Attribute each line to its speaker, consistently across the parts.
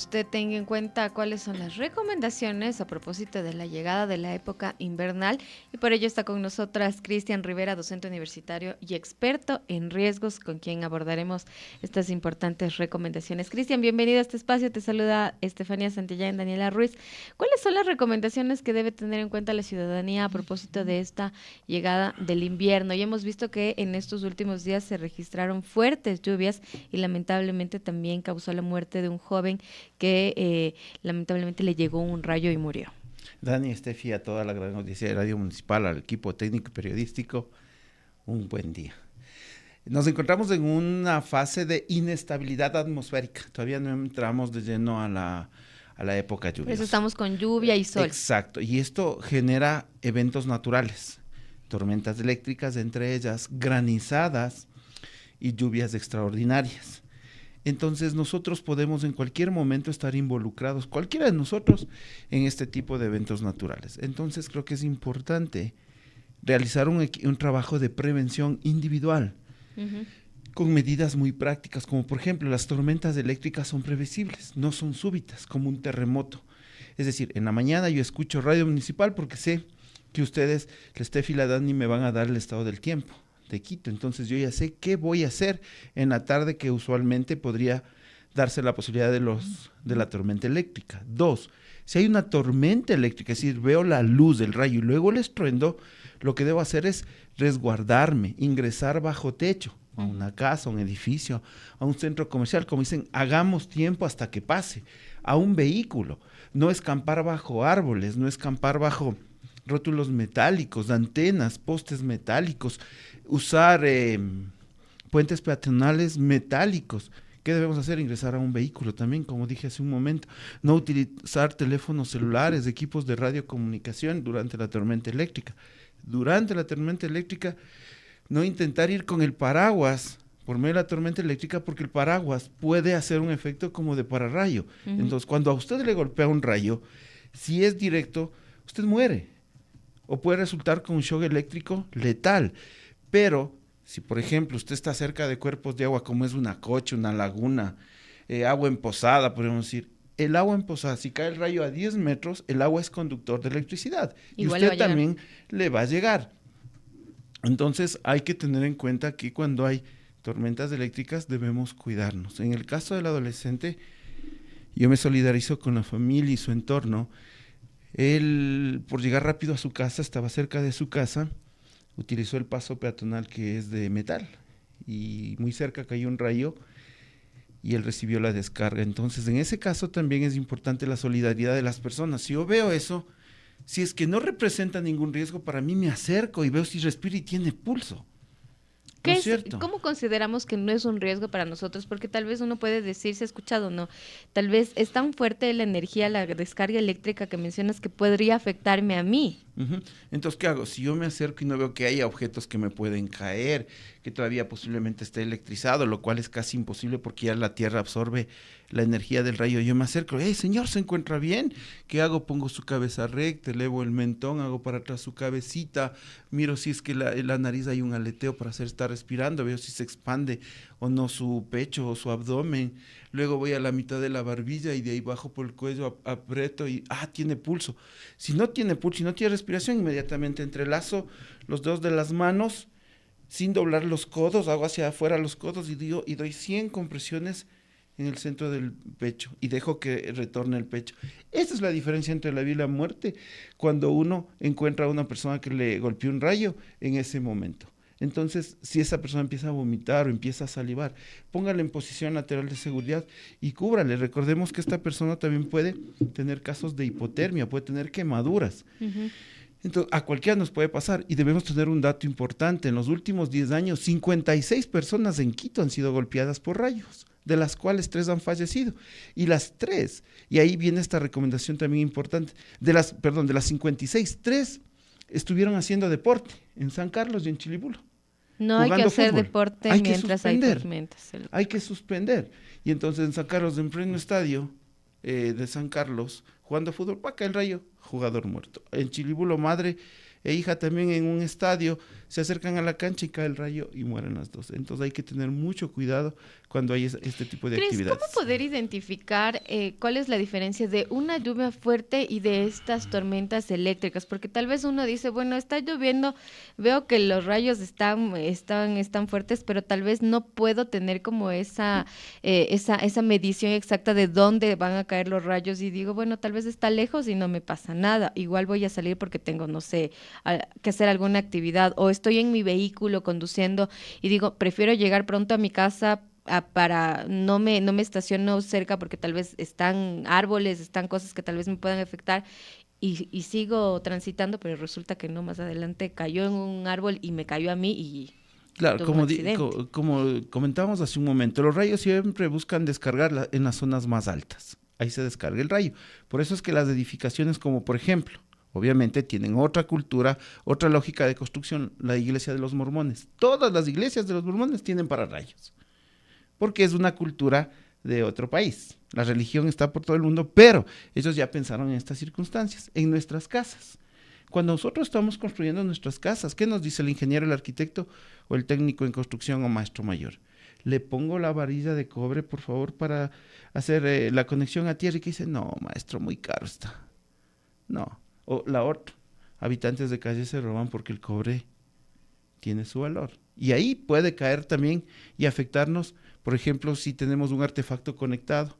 Speaker 1: Usted tenga en cuenta cuáles son las recomendaciones a propósito de la llegada de la época invernal y por ello está con nosotras Cristian Rivera, docente universitario y experto en riesgos, con quien abordaremos estas importantes recomendaciones. Cristian, bienvenido a este espacio, te saluda Estefanía Santillán, Daniela Ruiz. ¿Cuáles son las recomendaciones que debe tener en cuenta la ciudadanía a propósito de esta llegada del invierno? Y hemos visto que en estos últimos días se registraron fuertes lluvias y lamentablemente también causó la muerte de un joven que lamentablemente le llegó un rayo y murió.
Speaker 2: Dani, Estefi, a toda la gran audiencia de Radio Municipal, al equipo técnico y periodístico, un buen día. Nos encontramos en una fase de inestabilidad atmosférica. Todavía no entramos de lleno a la época lluviosa.
Speaker 1: Por eso estamos con lluvia y sol.
Speaker 2: Exacto, y esto genera eventos naturales, tormentas eléctricas, entre ellas granizadas y lluvias extraordinarias. Entonces nosotros podemos en cualquier momento estar involucrados, cualquiera de nosotros, en este tipo de eventos naturales. Entonces creo que es importante realizar un trabajo de prevención individual con medidas muy prácticas, como por ejemplo las tormentas eléctricas son previsibles, no son súbitas, como un terremoto. Es decir, en la mañana yo escucho Radio Municipal porque sé que ustedes, la Estefi y la Dani, me van a dar el estado del tiempo de Quito, entonces yo ya sé qué voy a hacer en la tarde, que usualmente podría darse la posibilidad de la tormenta eléctrica. Dos, si hay una tormenta eléctrica, es decir, veo la luz del rayo y luego el estruendo, lo que debo hacer es resguardarme, ingresar bajo techo, a una casa, a un edificio, a un centro comercial, como dicen, hagamos tiempo hasta que pase, a un vehículo, no escampar bajo árboles, no escampar bajo rótulos metálicos, antenas, postes metálicos, usar puentes peatonales metálicos. ¿Qué debemos hacer? Ingresar a un vehículo también, como dije hace un momento. No utilizar teléfonos celulares, equipos de radiocomunicación durante la tormenta eléctrica. Durante la tormenta eléctrica, no intentar ir con el paraguas por medio de la tormenta eléctrica, porque el paraguas puede hacer un efecto como de pararrayo. Entonces, cuando a usted le golpea un rayo, si es directo, usted muere. O puede resultar con un shock eléctrico letal. Pero, si por ejemplo usted está cerca de cuerpos de agua, como es una cocha, una laguna, agua emposada, podemos decir, el agua emposada, si cae el rayo a 10 metros, el agua es conductor de electricidad.
Speaker 1: Igual
Speaker 2: y
Speaker 1: le va
Speaker 2: usted
Speaker 1: a llegar.
Speaker 2: también le va a llegar. Entonces, hay que tener en cuenta que cuando hay tormentas eléctricas debemos cuidarnos. En el caso del adolescente, yo me solidarizo con la familia y su entorno. Él, por llegar rápido a su casa, estaba cerca de su casa, utilizó el paso peatonal que es de metal y muy cerca cayó un rayo y él recibió la descarga. Entonces, en ese caso también es importante la solidaridad de las personas. Si yo veo eso, si es que no representa ningún riesgo, para mí me acerco y veo si respira y tiene pulso. ¿No
Speaker 1: ¿Qué
Speaker 2: es
Speaker 1: es,
Speaker 2: cierto?
Speaker 1: cómo consideramos que no es un riesgo para nosotros? Porque tal vez uno puede decir, se ha escuchado o no, tal vez es tan fuerte la energía, la descarga eléctrica que mencionas que podría afectarme a mí.
Speaker 2: Ujú. Entonces, ¿qué hago? Si yo me acerco y no veo que haya objetos que me pueden caer, que todavía posiblemente esté electrizado, lo cual es casi imposible porque ya la Tierra absorbe la energía del rayo, yo me acerco, hey señor, ¿se encuentra bien? ¿Qué hago? Pongo su cabeza recta, elevo el mentón, hago para atrás su cabecita, miro si es que la nariz hay un aleteo para hacer estar respirando, veo si se expande o no su pecho o su abdomen, luego voy a la mitad de la barbilla y de ahí bajo por el cuello, aprieto y, tiene pulso. Si no tiene pulso y no tiene respiración, inmediatamente entrelazo los dedos de las manos sin doblar los codos, hago hacia afuera los codos y doy 100 compresiones en el centro del pecho y dejo que retorne el pecho. Esa es la diferencia entre la vida y la muerte cuando uno encuentra a una persona que le golpeó un rayo en ese momento. Entonces, si esa persona empieza a vomitar o empieza a salivar, póngale en posición lateral de seguridad y cúbrale. Recordemos que esta persona también puede tener casos de hipotermia, puede tener quemaduras. Entonces, a cualquiera nos puede pasar y debemos tener un dato importante. En los últimos 10 años, 56 personas en Quito han sido golpeadas por rayos, de las cuales 3 han fallecido. Y las 3, y ahí viene esta recomendación también importante, de las 56, 3 estuvieron haciendo deporte en San Carlos y en Chilibulo,
Speaker 1: No hay que
Speaker 2: jugando
Speaker 1: hacer
Speaker 2: fútbol.
Speaker 1: deporte
Speaker 2: Hay que
Speaker 1: mientras hay
Speaker 2: suspender,
Speaker 1: tormentas.
Speaker 2: hay que suspender. Y entonces en San Carlos, en pleno estadio de San Carlos, jugando fútbol, para caer el rayo, jugador muerto. En Chilibulo, madre e hija también en un estadio, se acercan a la cancha y cae el rayo y mueren las dos. Entonces hay que tener mucho cuidado cuando hay este tipo de
Speaker 1: Cris,
Speaker 2: actividades.
Speaker 1: ¿cómo poder identificar cuál es la diferencia de una lluvia fuerte y de estas tormentas eléctricas? Porque tal vez uno dice, bueno, está lloviendo, veo que los rayos están fuertes, pero tal vez no puedo tener como esa medición exacta de dónde van a caer los rayos y digo, bueno, tal vez está lejos y no me pasa nada. Igual voy a salir porque tengo, no sé, que hacer alguna actividad o estoy en mi vehículo conduciendo y digo, prefiero llegar pronto a mi casa para no me estaciono cerca porque tal vez están árboles, están cosas que tal vez me puedan afectar y sigo transitando, pero resulta que no, más adelante cayó en un árbol y me cayó a mí y
Speaker 2: Claro,
Speaker 1: tuve un accidente.
Speaker 2: como comentábamos hace un momento, los rayos siempre buscan descargar en las zonas más altas. Ahí se descarga el rayo. Por eso es que las edificaciones, como por ejemplo, obviamente tienen otra cultura, otra lógica de construcción, la iglesia de los mormones. Todas las iglesias de los mormones tienen pararrayos, porque es una cultura de otro país. La religión está por todo el mundo, pero ellos ya pensaron en estas circunstancias, en nuestras casas. Cuando nosotros estamos construyendo nuestras casas, ¿qué nos dice el ingeniero, el arquitecto o el técnico en construcción o maestro mayor? Le pongo la varilla de cobre, por favor, para hacer la conexión a tierra. Y que dice, no, maestro, muy caro está. No. O la otra, habitantes de calle se roban porque el cobre tiene su valor. Y ahí puede caer también y afectarnos, por ejemplo, si tenemos un artefacto conectado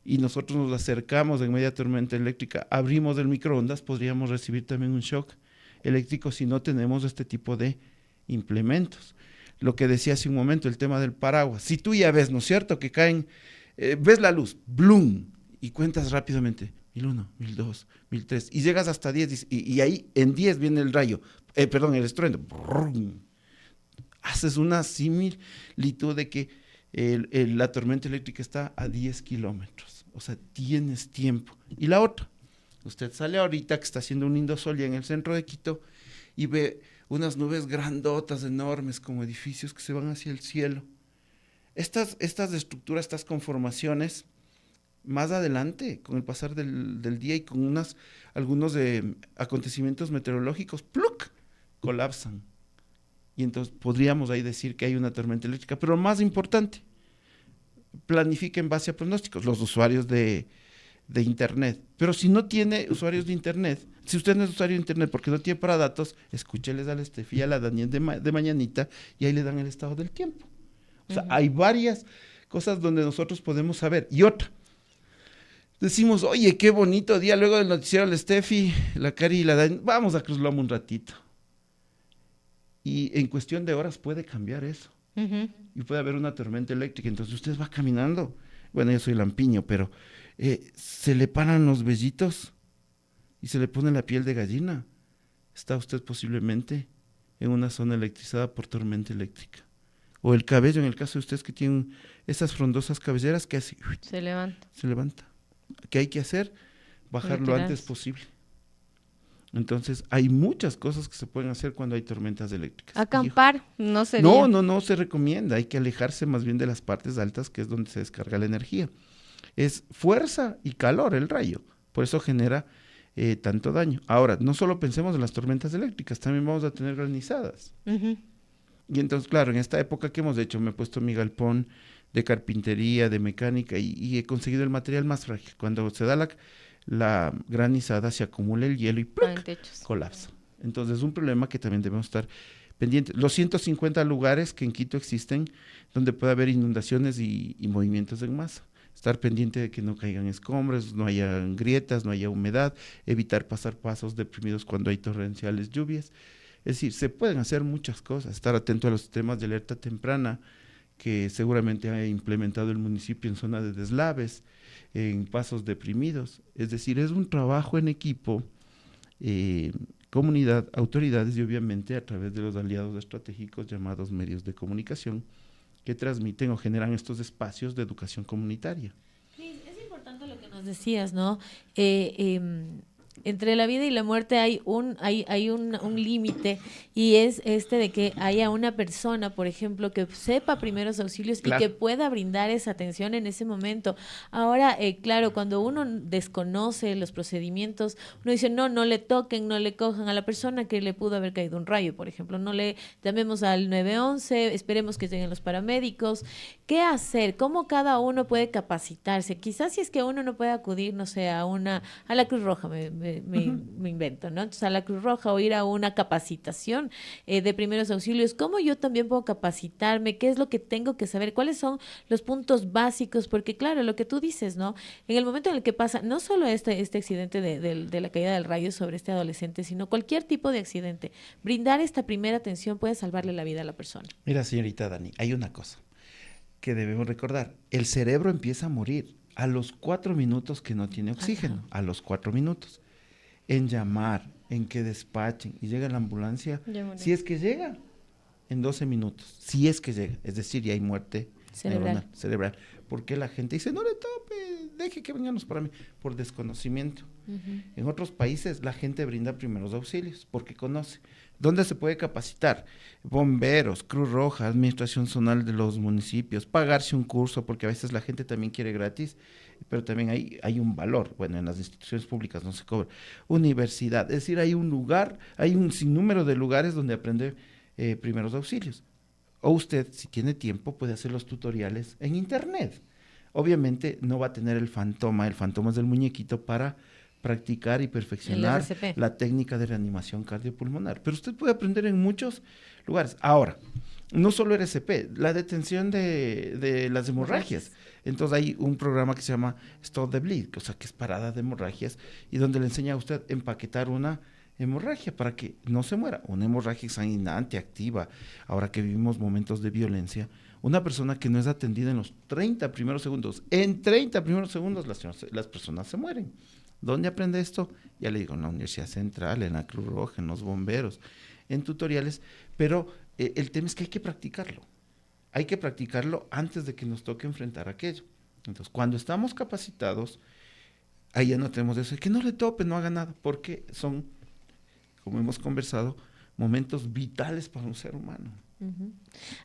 Speaker 2: y nosotros nos acercamos en media tormenta eléctrica, abrimos el microondas, podríamos recibir también un shock eléctrico si no tenemos este tipo de implementos. Lo que decía hace un momento, el tema del paraguas. Si tú ya ves, ¿no es cierto?, que caen, ves la luz, ¡blum!, y cuentas rápidamente, 1001, 1002, 1003, y llegas hasta 10, y ahí en 10 viene el rayo, perdón, el estruendo, ¡brum! Haces una similitud de que la tormenta eléctrica está a 10 kilómetros. O sea, tienes tiempo. Y la otra, usted sale ahorita que está haciendo un lindo sol ya en el centro de Quito y ve unas nubes grandotas, enormes, como edificios que se van hacia el cielo. Estas estructuras, estas conformaciones, más adelante, con el pasar del día y con algunos acontecimientos meteorológicos, ¡pluc!, colapsan. Y entonces podríamos ahí decir que hay una tormenta eléctrica. Pero lo más importante, planifica en base a pronósticos, los usuarios de Internet. Pero si no tiene usuarios de Internet, si usted no es usuario de Internet porque no tiene para datos, escúcheles a la Estefi y a la Daniel de mañanita y ahí le dan el estado del tiempo. O sea, hay varias cosas donde nosotros podemos saber. Y otra, decimos, oye, qué bonito día, luego del noticiero la Estefi, la Cari y la Daniel, vamos a Cruz Loma un ratito. Y en cuestión de horas puede cambiar eso. Y puede haber una tormenta eléctrica. Entonces usted va caminando. Bueno, yo soy lampiño, pero se le paran los vellitos y se le pone la piel de gallina. Está usted posiblemente en una zona electrizada por tormenta eléctrica. O el cabello, en el caso de ustedes que tienen esas frondosas cabelleras, que así
Speaker 1: Se levanta.
Speaker 2: se levanta. ¿Qué hay que hacer? Bajar lo antes posible. Entonces, hay muchas cosas que se pueden hacer cuando hay tormentas eléctricas.
Speaker 1: Acampar no sería.
Speaker 2: No se recomienda. Hay que alejarse más bien de las partes altas, que es donde se descarga la energía. Es fuerza y calor el rayo. Por eso genera tanto daño. Ahora, no solo pensemos en las tormentas eléctricas, también vamos a tener granizadas. Y entonces, claro, en esta época que hemos hecho, me he puesto mi galpón de carpintería, de mecánica, y he conseguido el material más frágil. Cuando se da la granizada, se acumula el hielo y ¡pluc!, colapsa. Entonces es un problema que también debemos estar pendientes. Los 150 lugares que en Quito existen donde puede haber inundaciones y movimientos en masa. Estar pendiente de que no caigan escombros, no haya grietas, no haya humedad, evitar pasar pasos deprimidos cuando hay torrenciales lluvias. Es decir, se pueden hacer muchas cosas. Estar atento a los sistemas de alerta temprana que seguramente ha implementado el municipio en zona de deslaves, en pasos deprimidos. Es decir, es un trabajo en equipo, comunidad, autoridades y obviamente a través de los aliados estratégicos llamados medios de comunicación que transmiten o generan estos espacios de educación comunitaria.
Speaker 3: Es importante lo que nos decías, ¿no? entre la vida y la muerte hay un límite, y es de que haya una persona, por ejemplo, que sepa primeros auxilios y que pueda brindar esa atención en ese momento. Ahora, claro, cuando uno desconoce los procedimientos, uno dice, no le toquen, no le cojan a la persona que le pudo haber caído un rayo, por ejemplo, no le llamemos al 911, esperemos que lleguen los paramédicos. ¿Qué hacer? ¿Cómo cada uno puede capacitarse? Quizás si es que uno no puede acudir, no sé, a la Cruz Roja, me invento, ¿no? Entonces, a la Cruz Roja, o ir a una capacitación de primeros auxilios. ¿Cómo yo también puedo capacitarme? ¿Qué es lo que tengo que saber? ¿Cuáles son los puntos básicos? Porque claro, lo que tú dices, ¿no? En el momento en el que pasa, no solo este accidente de la caída del rayo sobre este adolescente, sino cualquier tipo de accidente, brindar esta primera atención puede salvarle la vida a la persona.
Speaker 2: Mira, señorita Dani, hay una cosa que debemos recordar. El cerebro empieza a morir a los 4 minutos que no tiene oxígeno. Ajá. A los 4 minutos. En llamar, en que despachen y llega la ambulancia, si es que llega, en 12 minutos. Si es que llega. Es decir, ya hay muerte cerebral. Porque la gente dice, no le tope, deje que vengan los paramédicos. Por desconocimiento. Uh-huh. En otros países la gente brinda primeros auxilios porque conoce. ¿Dónde se puede capacitar? Bomberos, Cruz Roja, administración zonal de los municipios, pagarse un curso, porque a veces la gente también quiere gratis, pero también hay un valor. Bueno, en las instituciones públicas no se cobra. Universidad, es decir, hay un lugar, hay un sinnúmero de lugares donde aprender primeros auxilios. O usted, si tiene tiempo, puede hacer los tutoriales en internet. Obviamente no va a tener el fantoma es del muñequito para practicar y perfeccionar la técnica de reanimación cardiopulmonar. Pero usted puede aprender en muchos lugares. Ahora, no solo RCP, la detención de las hemorragias. Entonces hay un programa que se llama Stop the Bleed, o sea, que es parada de hemorragias, y donde le enseña a usted a empaquetar una hemorragia para que no se muera. Una hemorragia sanguinante, activa. Ahora que vivimos momentos de violencia, una persona que no es atendida en los 30 primeros segundos, las personas se mueren. ¿Dónde aprende esto? Ya le digo, en la Universidad Central, en la Cruz Roja, en los bomberos, en tutoriales, pero el tema es que hay que practicarlo. Hay que practicarlo antes de que nos toque enfrentar aquello. Entonces, cuando estamos capacitados, ahí ya no tenemos eso, que no le tope, no haga nada, porque son, como hemos conversado, momentos vitales para un ser humano.
Speaker 3: Uh-huh.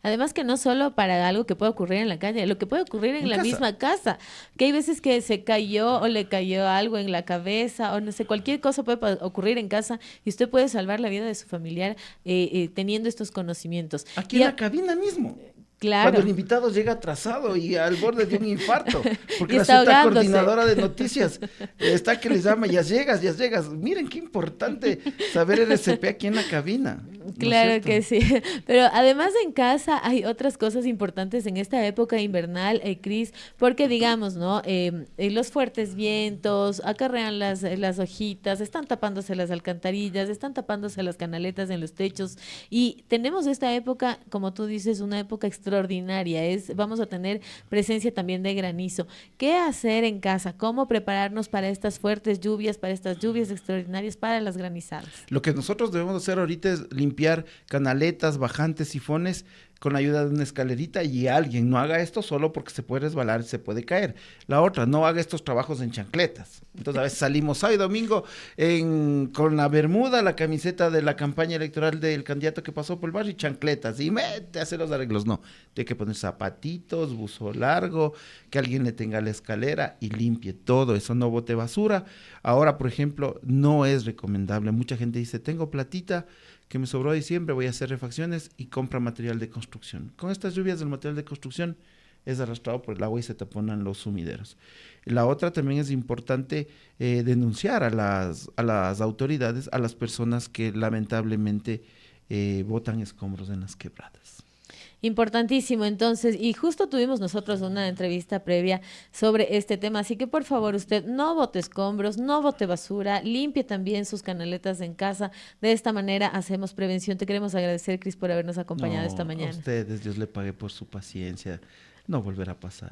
Speaker 3: Además que no solo para algo que puede ocurrir en la calle, lo que puede ocurrir en la casa. Misma casa, que hay veces que se cayó o le cayó algo en la cabeza o no sé, cualquier cosa puede ocurrir en casa y usted puede salvar la vida de su familiar teniendo estos conocimientos.
Speaker 2: Aquí en la cabina mismo.
Speaker 3: Claro.
Speaker 2: Cuando el invitado llega atrasado y al borde de un infarto, porque la cita coordinadora de noticias está que les llama, ya llegas. Miren qué importante saber RCP aquí en la cabina.
Speaker 3: Claro que sí, pero además en casa hay otras cosas importantes en esta época invernal, Cris, porque digamos, ¿no? Los fuertes vientos acarrean las hojitas, están tapándose las alcantarillas, están tapándose las canaletas en los techos y tenemos esta época, como tú dices, una época extraordinaria, vamos a tener presencia también de granizo. ¿Qué hacer en casa? ¿Cómo prepararnos para estas fuertes lluvias, para estas lluvias extraordinarias, para las granizadas?
Speaker 2: Lo que nosotros debemos hacer ahorita es limpiar canaletas, bajantes, sifones con la ayuda de una escalerita y alguien no haga esto solo porque se puede resbalar, se puede caer. La otra, no haga estos trabajos en chancletas. Entonces a veces salimos sábado y domingo con la bermuda, la camiseta de la campaña electoral del candidato que pasó por el barrio y chancletas y mete a hacer los arreglos. No, tiene que poner zapatitos, buzo largo, que alguien le tenga la escalera y limpie todo eso, no bote basura. Ahora, por ejemplo, no es recomendable. Mucha gente dice, tengo platita que me sobró de diciembre, voy a hacer refacciones y compra material de construcción. Con estas lluvias del material de construcción es arrastrado por el agua y se taponan los sumideros. La otra también es importante denunciar a las autoridades, a las personas que lamentablemente botan escombros en las quebradas.
Speaker 3: Importantísimo, entonces, y justo tuvimos nosotros una entrevista previa sobre este tema, así que por favor usted no bote escombros, no bote basura, limpie también sus canaletas en casa, de esta manera hacemos prevención. Te queremos agradecer, Cris, por habernos acompañado esta mañana.
Speaker 2: A ustedes, Dios le pague por su paciencia. No volverá a pasar.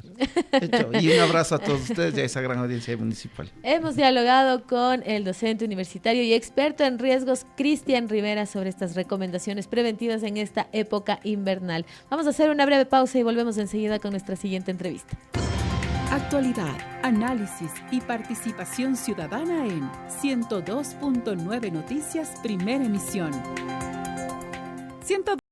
Speaker 2: Y un abrazo a todos ustedes y a esa gran audiencia municipal.
Speaker 3: Hemos dialogado con el docente universitario y experto en riesgos, Cristian Rivera, sobre estas recomendaciones preventivas en esta época invernal. Vamos a hacer una breve pausa y volvemos enseguida con nuestra siguiente entrevista.
Speaker 4: Actualidad. análisis y participación ciudadana en 102.9 Noticias, primera emisión.